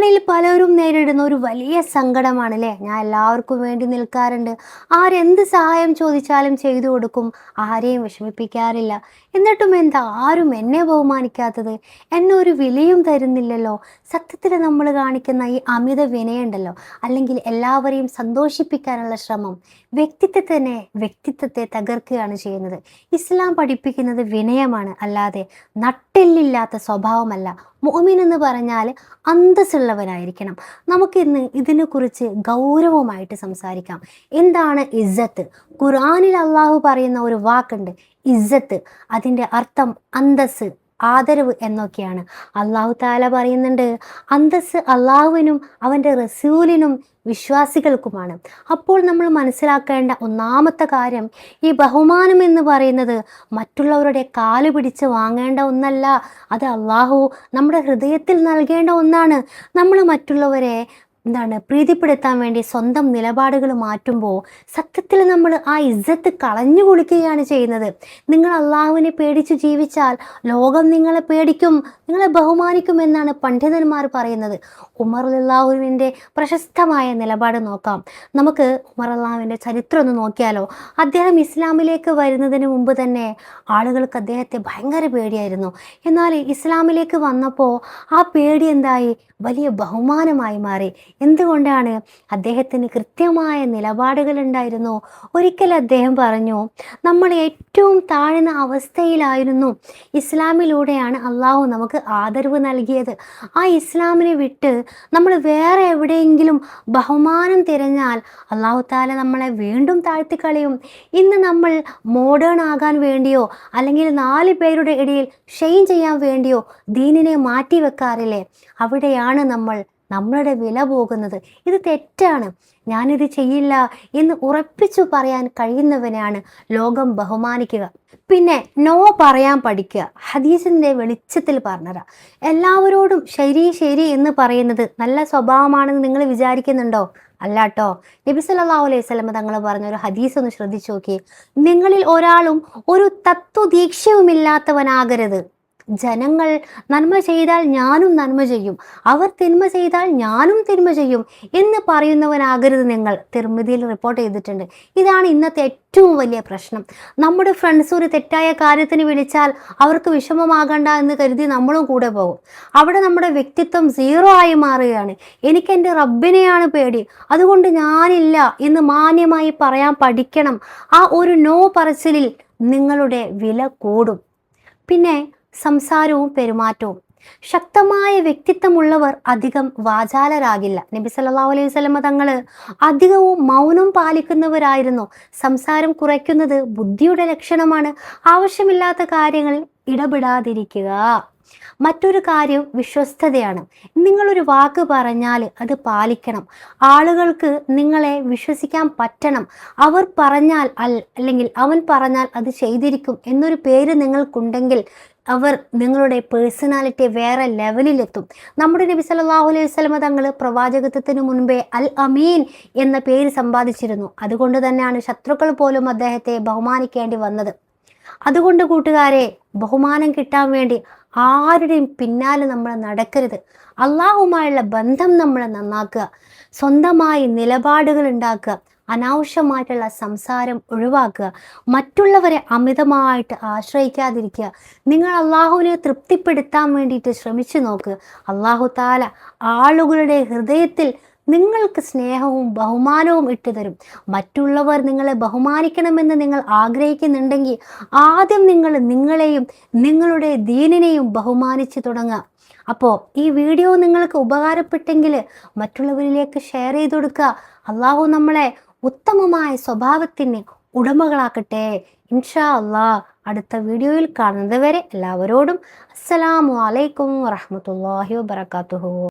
നമ്മളിൽ പലരും നേരിടുന്ന ഒരു വലിയ സങ്കടമാണ് അല്ലേ? ഞാൻ എല്ലാവർക്കും വേണ്ടി നിൽക്കാറുണ്ട്, ആരെന്ത് സഹായം ചോദിച്ചാലും ചെയ്തു കൊടുക്കും, ആരെയും വിഷമിപ്പിക്കാറില്ല. എന്നിട്ടും എന്താ ആരും എന്നെ ബഹുമാനിക്കാത്തത്? എന്നെ ഒരു വിലയും തരുന്നില്ലല്ലോ. സത്യത്തിൽ നമ്മൾ കാണിക്കുന്ന ഈ അമിത വിനയുണ്ടല്ലോ, അല്ലെങ്കിൽ എല്ലാവരെയും സന്തോഷിപ്പിക്കാനുള്ള ശ്രമം, വ്യക്തിത്വത്തെ തകർക്കുകയാണ് ചെയ്യുന്നത്. ഇസ്ലാം പഠിപ്പിക്കുന്നത് വിനയമാണ്, അല്ലാതെ നട്ടെല്ലില്ലാത്ത സ്വഭാവമല്ല. മുഅ്മിൻ എന്ന് പറഞ്ഞാൽ അന്തസ്സുള്ളവനായിരിക്കണം. നമുക്കിന്ന് ഇതിനെക്കുറിച്ച് ഗൗരവമായിട്ട് സംസാരിക്കാം. എന്താണ് ഇസ്സത്ത്? ഖുർആനിൽ അള്ളാഹു പറയുന്ന ഒരു വാക്കുണ്ട്, ഇസ്സത്ത്. അതിൻ്റെ അർത്ഥം അന്തസ്സ്, ആദരവ് എന്നൊക്കെയാണ്. അള്ളാഹു താല പറയുന്നുണ്ട്, അന്തസ്സ് അള്ളാഹുവിനും അവൻ്റെ റസൂലിനും വിശ്വാസികൾക്കുമാണ്. അപ്പോൾ നമ്മൾ മനസ്സിലാക്കേണ്ട ഒന്നാമത്തെ കാര്യം, ഈ ബഹുമാനം എന്ന് പറയുന്നത് മറ്റുള്ളവരുടെ കാല് പിടിച്ച് വാങ്ങേണ്ട ഒന്നല്ല, അത് അള്ളാഹു നമ്മുടെ ഹൃദയത്തിൽ നൽകേണ്ട ഒന്നാണ്. നമ്മൾ മറ്റുള്ളവരെ പ്രീതിപ്പെടുത്താൻ വേണ്ടി സ്വന്തം നിലപാടുകൾ മാറ്റുമ്പോൾ സത്യത്തിൽ നമ്മൾ ആ ഇസ്സത്ത് കളഞ്ഞു കുളിക്കുകയാണ് ചെയ്യുന്നത്. നിങ്ങൾ അള്ളാഹുവിനെ പേടിച്ച് ജീവിച്ചാൽ ലോകം നിങ്ങളെ പേടിക്കും, നിങ്ങളെ ബഹുമാനിക്കും എന്നാണ് പണ്ഡിതന്മാർ പറയുന്നത്. ഉമർ അള്ളാഹുവിൻ്റെ പ്രശസ്തമായ നിലപാട് നോക്കാം. നമുക്ക് ഉമർ അള്ളാഹുവിൻ്റെ ചരിത്രം ഒന്ന് നോക്കിയാലോ. അദ്ദേഹം ഇസ്ലാമിലേക്ക് വരുന്നതിന് മുമ്പ് തന്നെ ആളുകൾക്ക് അദ്ദേഹത്തെ ഭയങ്കര പേടിയായിരുന്നു. എന്നാൽ ഇസ്ലാമിലേക്ക് വന്നപ്പോൾ ആ പേടി എന്തായി? വലിയ ബഹുമാനമായി മാറി. എന്തുകൊണ്ടാണ്? അദ്ദേഹത്തിന് കൃത്യമായ നിലപാടുകൾ ഉണ്ടായിരുന്നു. ഒരിക്കൽ അദ്ദേഹം പറഞ്ഞു, നമ്മൾ ഏറ്റവും താഴ്ന്ന അവസ്ഥയിലായിരുന്നു, ഇസ്ലാമിലൂടെയാണ് അള്ളാഹു നമുക്ക് ആദരവ് നൽകിയത്. ആ ഇസ്ലാമിനെ വിട്ട് നമ്മൾ വേറെ എവിടെയെങ്കിലും ബഹുമാനം തിരഞ്ഞാൽ അള്ളാഹു താല നമ്മളെ വീണ്ടും താഴ്ത്തിക്കളയും. ഇന്ന് നമ്മൾ മോഡേൺ ആകാൻ വേണ്ടിയോ അല്ലെങ്കിൽ 4 പേരുടെ ഇടയിൽ ഷെയിൻ ചെയ്യാൻ വേണ്ടിയോ ദീനിനെ മാറ്റി വെക്കാറില്ലേ? അവിടെയാണ് നമ്മളുടെ വില പോകുന്നത്. ഇത് തെറ്റാണ്, ഞാനിത് ചെയ്യില്ല എന്ന് ഉറപ്പിച്ചു പറയാൻ കഴിയുന്നവനെയാണ് ലോകം ബഹുമാനിക്കുക. പിന്നെ നോ പറയാൻ പഠിക്കുക. ഹദീസിൻ്റെ വെളിച്ചത്തിൽ പറഞ്ഞതാ. എല്ലാവരോടും ശരി ശരി എന്ന് പറയുന്നത് നല്ല സ്വഭാവമാണെന്ന് നിങ്ങൾ വിചാരിക്കുന്നുണ്ടോ? അല്ലാട്ടോ. നബി സല്ലല്ലാഹു അലൈഹി വസല്ലം തങ്ങൾ പറഞ്ഞൊരു ഹദീസ് ഒന്ന് ശ്രദ്ധിച്ചു നോക്കി. നിങ്ങളിൽ ഒരാളും ഒരു തത്വദീക്ഷയുമില്ലാത്തവനാകരുത്. ജനങ്ങൾ നന്മ ചെയ്താൽ ഞാനും നന്മ ചെയ്യും, അവർ തിന്മ ചെയ്താൽ ഞാനും തിന്മ ചെയ്യും എന്ന് പറയുന്നവനാകരുത് നിങ്ങൾ. തിർമിദിയിൽ റിപ്പോർട്ട് ചെയ്തിട്ടുണ്ട്. ഇതാണ് ഇന്നത്തെ ഏറ്റവും വലിയ പ്രശ്നം. നമ്മുടെ ഫ്രണ്ട്സ് ഒരു തെറ്റായ കാര്യത്തിന് വിളിച്ചാൽ അവർക്ക് വിഷമമാകണ്ട എന്ന് കരുതി നമ്മളും കൂടെ പോകും. അവിടെ നമ്മുടെ വ്യക്തിത്വം 0 ആയി മാറുകയാണ്. എനിക്കെൻ്റെ റബ്ബിനെയാണ് പേടി, അതുകൊണ്ട് ഞാനില്ല എന്ന് മാന്യമായി പറയാൻ പഠിക്കണം. ആ ഒരു നോ പറച്ചിലിൽ നിങ്ങളുടെ വില കൂടും. പിന്നെ സംസാരവും പെരുമാറ്റവും. ശക്തമായ വ്യക്തിത്വമുള്ളവർ അധികം വാചാലരാകില്ല. നബി സല്ലല്ലാഹു അലൈഹി വസല്ലം തങ്ങൾ അധികവും മൗനം പാലിക്കുന്നവരായിരുന്നു. സംസാരം കുറയ്ക്കുന്നത് ബുദ്ധിയുടെ ലക്ഷണമാണ്. ആവശ്യമില്ലാത്ത കാര്യങ്ങളിൽ ഇടപെടാതിരിക്കുക. മറ്റൊരു കാര്യം വിശ്വസ്തതയാണ്. നിങ്ങളൊരു വാക്ക് പറഞ്ഞാൽ അത് പാലിക്കണം. ആളുകൾക്ക് നിങ്ങളെ വിശ്വസിക്കാൻ പറ്റണം. അവർ പറഞ്ഞാൽ അല്ലെങ്കിൽ അവൻ പറഞ്ഞാൽ അത് ചെയ്തിരിക്കും എന്നൊരു പേര് നിങ്ങൾക്കുണ്ടെങ്കിൽ അവർ നിങ്ങളുടെ പേഴ്സണാലിറ്റി വേറെ ലെവലിലെത്തും. നമ്മുടെ നബി സല്ലല്ലാഹു അലൈഹി വസല്ലം തങ്ങൾ പ്രവാചകത്വത്തിന് മുൻപേ അൽ അമീൻ എന്ന പേര് സമ്പാദിച്ചിരുന്നു. അതുകൊണ്ട് തന്നെയാണ് ശത്രുക്കൾ പോലും അദ്ദേഹത്തെ ബഹുമാനിക്കേണ്ടി വന്നത്. അതുകൊണ്ട് കൂട്ടുകാരെ, ബഹുമാനം കിട്ടാൻ വേണ്ടി ആരുടെയും പിന്നാലെ നമ്മൾ നടക്കരുത്. അള്ളാഹുമായുള്ള ബന്ധം നമ്മൾ നന്നാക്കുക, സ്വന്തമായി നിലപാടുകൾ ഉണ്ടാക്കുക, അനാവശ്യമായിട്ടുള്ള സംസാരം ഒഴിവാക്കുക, മറ്റുള്ളവരെ അമിതമായിട്ട് ആശ്രയിക്കാതിരിക്കുക. നിങ്ങൾ അള്ളാഹുവിനെ തൃപ്തിപ്പെടുത്താൻ വേണ്ടിയിട്ട് ശ്രമിച്ചു നോക്കുക. അള്ളാഹു താല ആളുകളുടെ ഹൃദയത്തിൽ നിങ്ങൾക്ക് സ്നേഹവും ബഹുമാനവും ഇട്ടുതരും. മറ്റുള്ളവർ നിങ്ങളെ ബഹുമാനിക്കണമെന്ന് നിങ്ങൾ ആഗ്രഹിക്കുന്നുണ്ടെങ്കിൽ ആദ്യം നിങ്ങളെയും നിങ്ങളുടെ ദീനിനെയും ബഹുമാനിച്ചു തുടങ്ങുക. അപ്പോൾ ഈ വീഡിയോ നിങ്ങൾക്ക് ഉപകാരപ്പെട്ടെങ്കിൽ മറ്റുള്ളവരിലേക്ക് ഷെയർ ചെയ്ത് കൊടുക്കുക. അള്ളാഹു നമ്മളെ ഉത്തമമായ സ്വഭാവത്തിന് ഉടമകളാക്കട്ടെ. ഇൻഷാ അള്ളാഹ് അടുത്ത വീഡിയോയിൽ കാണുന്നത് വരെ എല്ലാവരോടും അസ്സലാമു അലൈക്കും വറഹ്മത്തുള്ളാഹി വബറകാതുഹു.